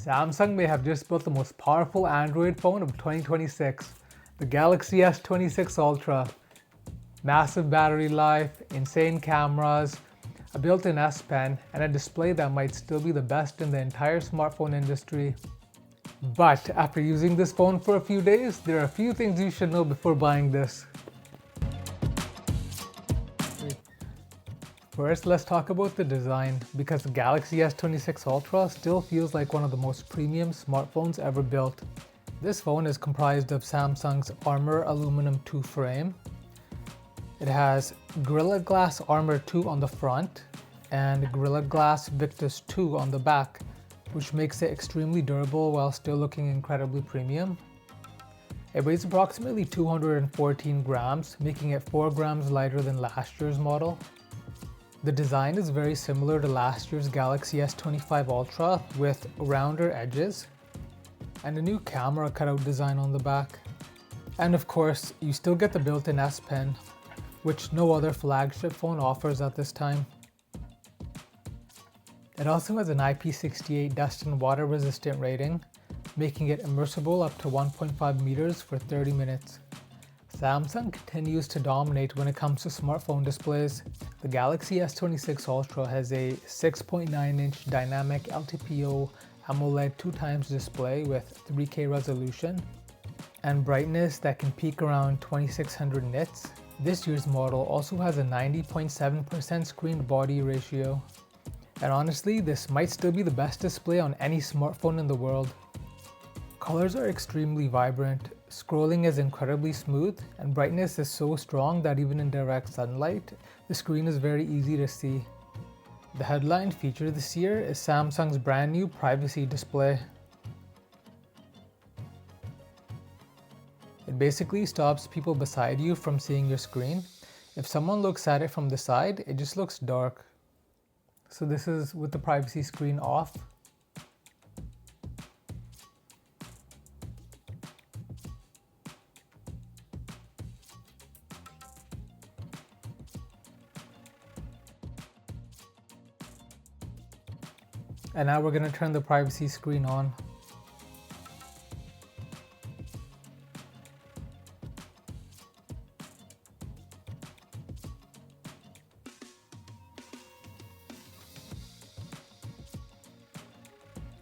Samsung may have just built the most powerful Android phone of 2026, the Galaxy S26 Ultra. Massive battery life, insane cameras, a built-in S Pen, and a display that might still be the best in the entire smartphone industry. But after using this phone for a few days, there are a few things you should know before buying this. First, let's talk about the design, because the Galaxy S26 Ultra still feels like one of the most premium smartphones ever built. This phone is comprised of Samsung's Armor Aluminum 2 frame. It has Gorilla Glass Armor 2 on the front and Gorilla Glass Victus 2 on the back, which makes it extremely durable while still looking incredibly premium. It weighs approximately 214 grams, making it 4 grams lighter than last year's model. The design is very similar to last year's Galaxy S25 Ultra with rounder edges and a new camera cutout design on the back. And of course, you still get the built-in S Pen, which no other flagship phone offers at this time. It also has an IP68 dust and water resistant rating, making it immersible up to 1.5 meters for 30 minutes. Samsung continues to dominate when it comes to smartphone displays. The Galaxy S26 Ultra has a 6.9-inch dynamic LTPO AMOLED 2x display with 3K resolution and brightness that can peak around 2600 nits. This year's model also has a 90.7% screen-to-body ratio. And honestly, this might still be the best display on any smartphone in the world. Colors are extremely vibrant, scrolling is incredibly smooth, and brightness is so strong that even in direct sunlight, the screen is very easy to see. The headline feature this year is Samsung's brand new privacy display. It basically stops people beside you from seeing your screen. If someone looks at it from the side, it just looks dark. So this is with the privacy screen off. And now we're going to turn the privacy screen on.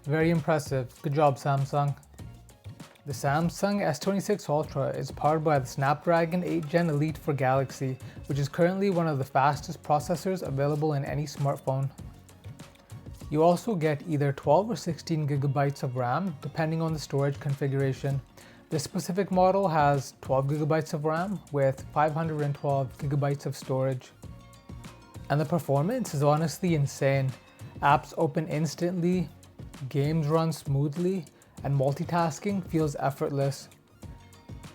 Very impressive. Good job, Samsung. The Samsung S26 Ultra is powered by the Snapdragon 8 Gen Elite for Galaxy, which is currently one of the fastest processors available in any smartphone. You also get either 12 or 16 gigabytes of RAM, depending on the storage configuration. This specific model has 12 gigabytes of RAM with 512 gigabytes of storage. And the performance is honestly insane. Apps open instantly, games run smoothly, and multitasking feels effortless.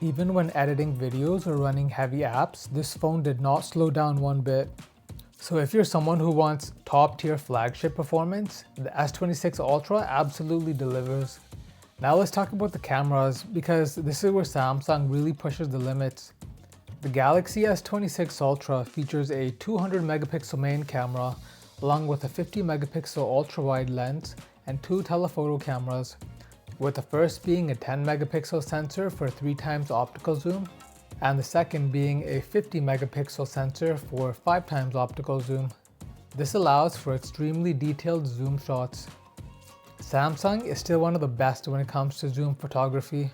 Even when editing videos or running heavy apps, this phone did not slow down one bit. So if you're someone who wants top-tier flagship performance, the S26 Ultra absolutely delivers. Now let's talk about the cameras, because this is where Samsung really pushes the limits. The Galaxy S26 Ultra features a 200 megapixel main camera, along with a 50 megapixel ultra-wide lens and 2 telephoto cameras, with the first being a 10 megapixel sensor for 3x optical zoom, and the second being a 50 megapixel sensor for 5x optical zoom. This allows for extremely detailed zoom shots. Samsung is still one of the best when it comes to zoom photography.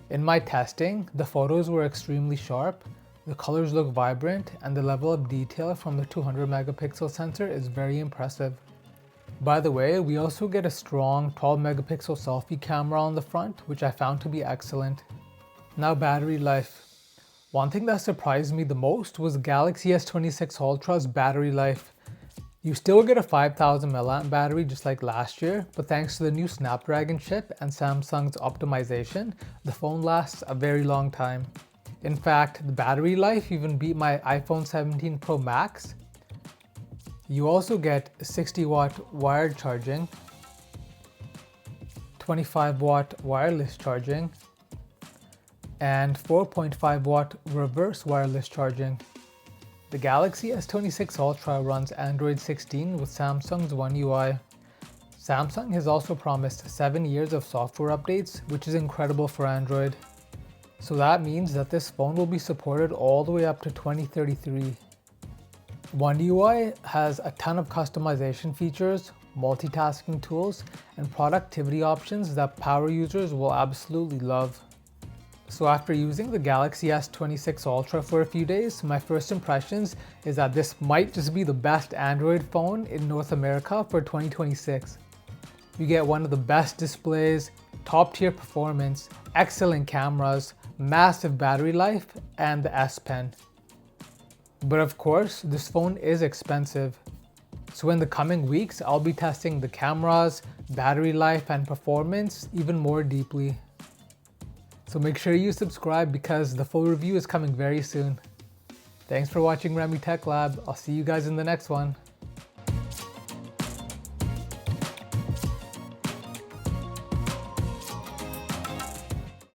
In my testing, the photos were extremely sharp, the colors look vibrant, and the level of detail from the 200 megapixel sensor is very impressive. By the way, we also get a strong 12 megapixel selfie camera on the front, which I found to be excellent. Now, battery life. One thing that surprised me the most was Galaxy S26 Ultra's battery life. You still get a 5000 mAh battery just like last year, but thanks to the new Snapdragon chip and Samsung's optimization, the phone lasts a very long time. In fact, the battery life even beat my iPhone 17 Pro Max. You also get 60-watt wired charging, 25-watt wireless charging, and 4.5 watt reverse wireless charging. The Galaxy S26 Ultra runs Android 16 with Samsung's One UI. Samsung has also promised 7 years of software updates, which is incredible for Android. So that means that this phone will be supported all the way up to 2033. One UI has a ton of customization features, multitasking tools, and productivity options that power users will absolutely love. So after using the Galaxy S26 Ultra for a few days, my first impressions is that this might just be the best Android phone in North America for 2026. You get one of the best displays, top tier performance, excellent cameras, massive battery life, and the S Pen. But of course, this phone is expensive. So in the coming weeks, I'll be testing the cameras, battery life, and performance even more deeply. So make sure you subscribe because the full review is coming very soon. Thanks for watching Remy Tech Lab. I'll see you guys in the next one.